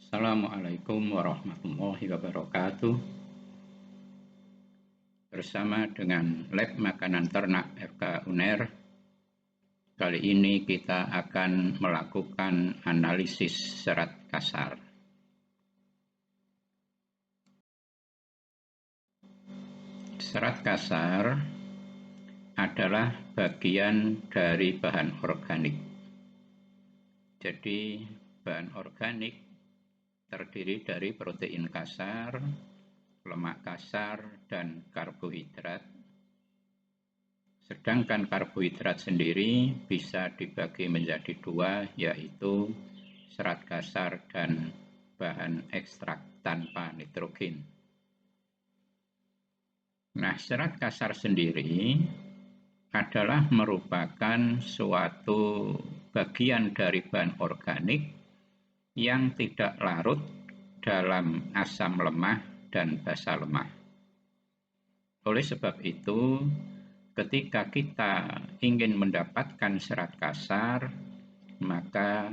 Assalamualaikum warahmatullahi wabarakatuh. Bersama dengan Lab Makanan Ternak FK UNER, kali ini kita akan melakukan analisis serat kasar. Serat kasar adalah bagian dari bahan organik. Jadi bahan organik terdiri dari protein kasar, lemak kasar, dan karbohidrat. Sedangkan karbohidrat sendiri bisa dibagi menjadi dua, yaitu serat kasar dan bahan ekstrak tanpa nitrogen. Nah, serat kasar sendiri adalah merupakan suatu bagian dari bahan organik yang tidak larut dalam asam lemah dan basa lemah. Oleh sebab itu, ketika kita ingin mendapatkan serat kasar, maka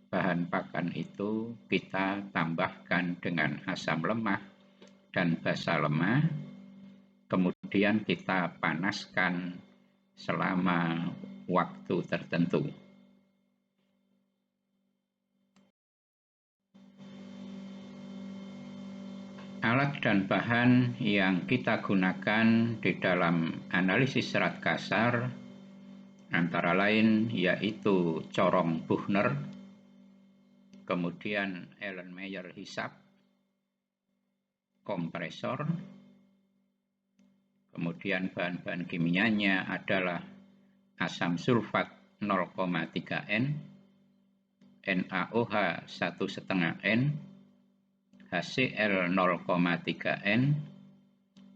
bahan pakan itu kita tambahkan dengan asam lemah dan basa lemah, kemudian kita panaskan selama waktu tertentu. Alat dan bahan yang kita gunakan di dalam analisis serat kasar antara lain yaitu corong Buchner, kemudian Erlenmeyer hisap, kompresor, kemudian bahan-bahan kimianya adalah asam sulfat 0,3N, NaOH 1,5N, HCl 0,3N,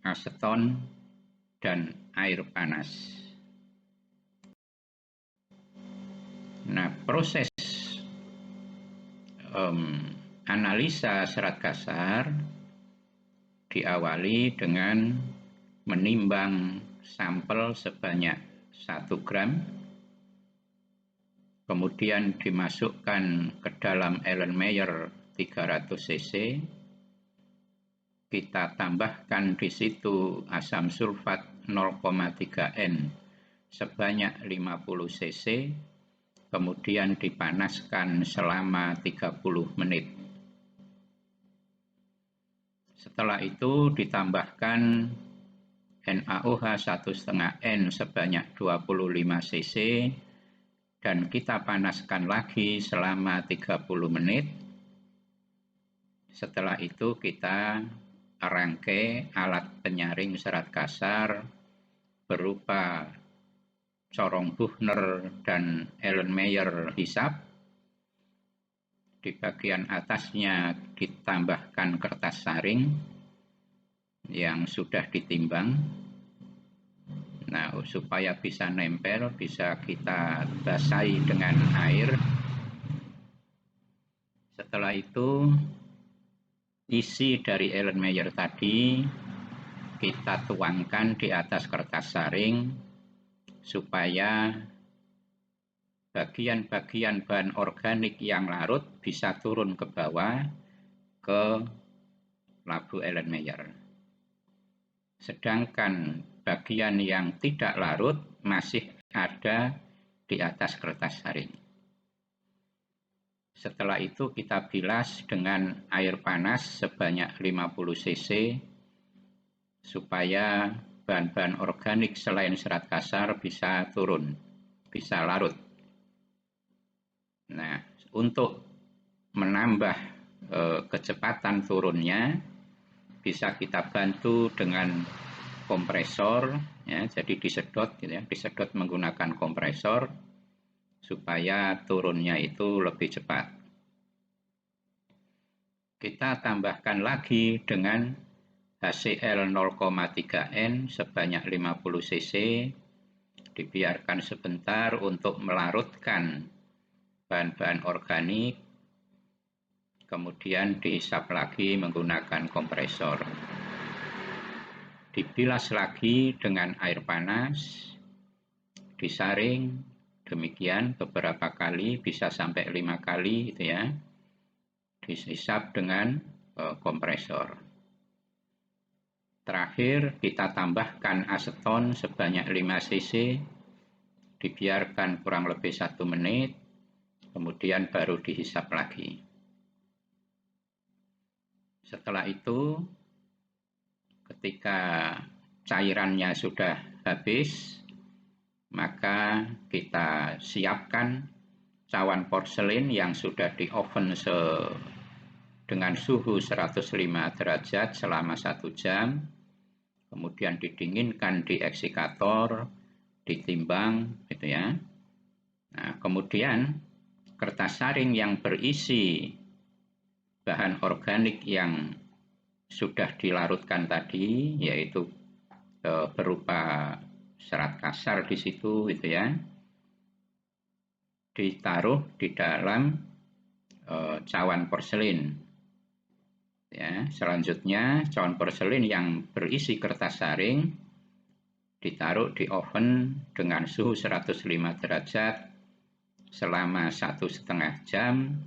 aseton, dan air panas. Nah, proses analisa serat kasar diawali dengan menimbang sampel sebanyak 1 gram, kemudian dimasukkan ke dalam Erlenmeyer 300 cc, kita tambahkan di situ asam sulfat 0,3N sebanyak 50 cc, kemudian dipanaskan selama 30 menit. Setelah itu ditambahkan NaOH 1,5N sebanyak 25 cc dan kita panaskan lagi selama 30 menit. Setelah itu kita rangkai alat penyaring serat kasar berupa corong Buchner dan Erlenmeyer hisap. Di bagian atasnya ditambahkan kertas saring yang sudah ditimbang. Nah, supaya bisa nempel, bisa kita basahi dengan air. Setelah itu, isi dari Erlenmeyer tadi kita tuangkan di atas kertas saring supaya bagian-bagian bahan organik yang larut bisa turun ke bawah ke labu Erlenmeyer. Sedangkan bagian yang tidak larut masih ada di atas kertas saring. Setelah itu kita bilas dengan air panas sebanyak 50 cc supaya bahan-bahan organik selain serat kasar bisa turun, bisa larut. Nah, untuk menambah kecepatan turunnya bisa kita bantu dengan kompresor, ya, jadi disedot, gitu ya, disedot menggunakan kompresor supaya turunnya itu lebih cepat. Kita tambahkan lagi dengan HCl 0,3N sebanyak 50 cc, dibiarkan sebentar untuk melarutkan bahan-bahan organik, kemudian dihisap lagi menggunakan kompresor. Dibilas lagi dengan air panas, disaring, demikian beberapa kali, bisa sampai 5 kali gitu ya. dihisap dengan kompresor. Terakhir, kita tambahkan aseton sebanyak 5 cc, dibiarkan kurang lebih 1 menit, kemudian baru dihisap lagi. Setelah itu, ketika cairannya sudah habis, maka kita siapkan cawan porselin yang sudah di oven dengan suhu 105 derajat selama 1 jam, kemudian didinginkan di eksikator, ditimbang, gitu ya. Nah, kemudian kertas saring yang berisi bahan organik yang sudah dilarutkan tadi, yaitu berupa serat kasar di situ, gitu ya, ditaruh di dalam cawan porselin. Ya, selanjutnya cawan porselin yang berisi kertas saring ditaruh di oven dengan suhu 105 derajat selama 1,5 jam,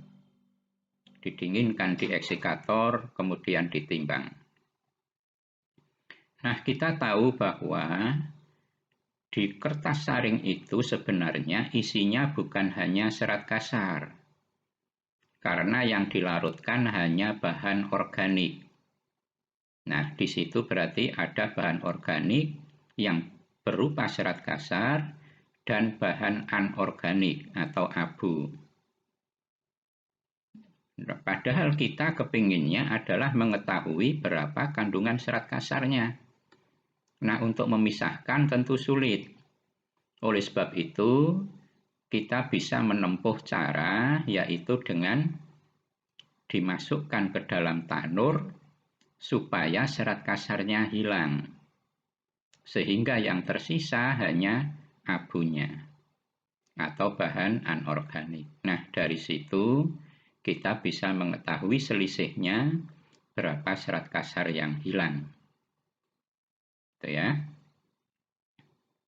didinginkan di eksikator, kemudian ditimbang. Nah, kita tahu bahwa di kertas saring itu sebenarnya isinya bukan hanya serat kasar, karena yang dilarutkan hanya bahan organik. Nah, di situ berarti ada bahan organik yang berupa serat kasar dan bahan anorganik atau abu. Padahal kita kepinginnya adalah mengetahui berapa kandungan serat kasarnya. Nah, untuk memisahkan tentu sulit. Oleh sebab itu, kita bisa menempuh cara, yaitu dengan dimasukkan ke dalam tanur supaya serat kasarnya hilang, sehingga yang tersisa hanya abunya atau bahan anorganik. Nah, dari situ kita bisa mengetahui selisihnya berapa serat kasar yang hilang. Itu ya.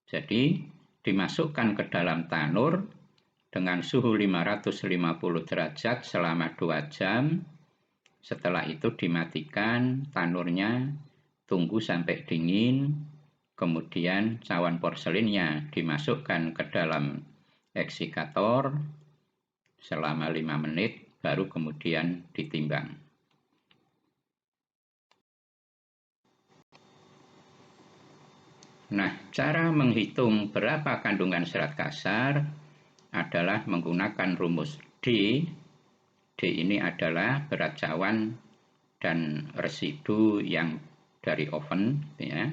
Jadi, dimasukkan ke dalam tanur dengan suhu 550 derajat selama 2 jam. Setelah itu dimatikan tanurnya, tunggu sampai dingin, kemudian cawan porselinnya dimasukkan ke dalam eksikator selama 5 menit, baru kemudian ditimbang. Nah, cara menghitung berapa kandungan serat kasar adalah menggunakan rumus D. D ini adalah berat cawan dan residu yang dari oven, ya,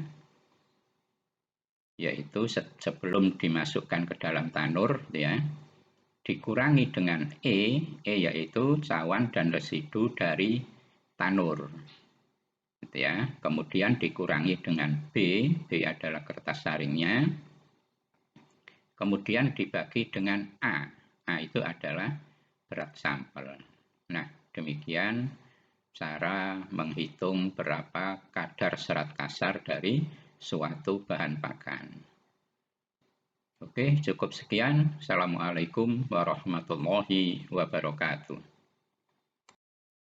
yaitu sebelum dimasukkan ke dalam tanur, ya, dikurangi dengan E yaitu cawan dan residu dari tanur, gitu ya. Kemudian dikurangi dengan B adalah kertas saringnya, kemudian dibagi dengan A itu adalah berat sampel. Nah, demikian cara menghitung berapa kadar serat kasar dari suatu bahan pakan. Oke, cukup sekian. Assalamualaikum warahmatullahi wabarakatuh.